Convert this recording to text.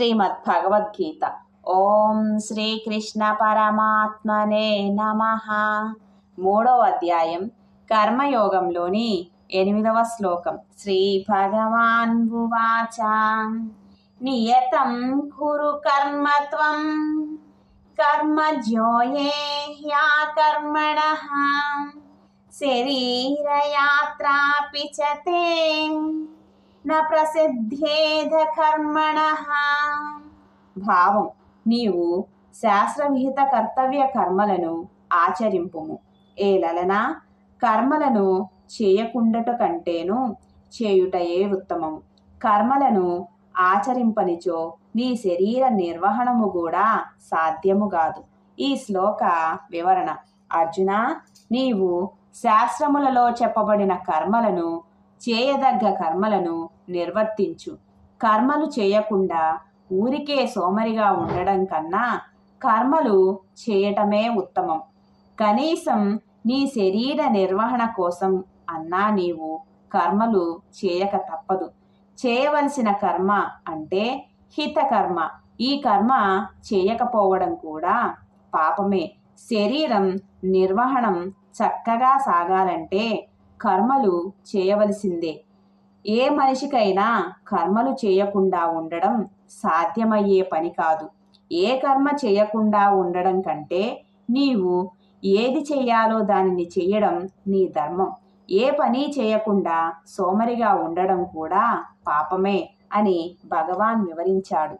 శ్రీమద్భగవద్గీత. ఓం శ్రీకృష్ణ పరమాత్మనే నమః. 3వ అధ్యాయం కర్మయోగంలోని 8వ శ్లోకం. శ్రీ భగవాన్ ఉవాచ నియతం కురు కర్మత్వం కర్మజ్యోయే హ్యాకర్మణః శరీరయాత్రాపి చ తే న ప్రసిద్ధేధ కర్మణః. భావం: నీవు శాస్త్రవిహిత కర్తవ్య కర్మలను ఆచరింపుము. ఏ లలనా, కర్మలను చేయకుండుట కంటేను చేయుటయే ఉత్తమము. కర్మలను ఆచరింపనిచో నీ శరీర నిర్వహణము కూడా సాధ్యము కాదు. ఈ శ్లోక వివరణ: అర్జున, నీవు శాస్త్రములలో చెప్పబడిన కర్మలను, చేయదగ్గ కర్మలను నిర్వర్తించు. కర్మలు చేయకుండా ఊరికే సోమరిగా ఉండడం కన్నా కర్మలు చేయటమే ఉత్తమం. కనీసం నీ శరీర నిర్వహణ కోసం అన్నా నీవు కర్మలు చేయక తప్పదు. చేయవలసిన కర్మ అంటే హితకర్మ. ఈ కర్మ చేయకపోవడం కూడా పాపమే. శరీరం నిర్వహణం చక్కగా సాగాలంటే కర్మలు చేయవలసిందే. ఏ మనిషికైనా కర్మలు చేయకుండా ఉండడం సాధ్యమయ్యే పని కాదు. ఏ కర్మ చేయకుండా ఉండడం కంటే నీవు ఏది చెయ్యాలో దానిని చెయ్యడం నీ ధర్మం. ఏ పని చేయకుండా సోమరిగా ఉండడం కూడా పాపమే అని భగవాన్ వివరించాడు.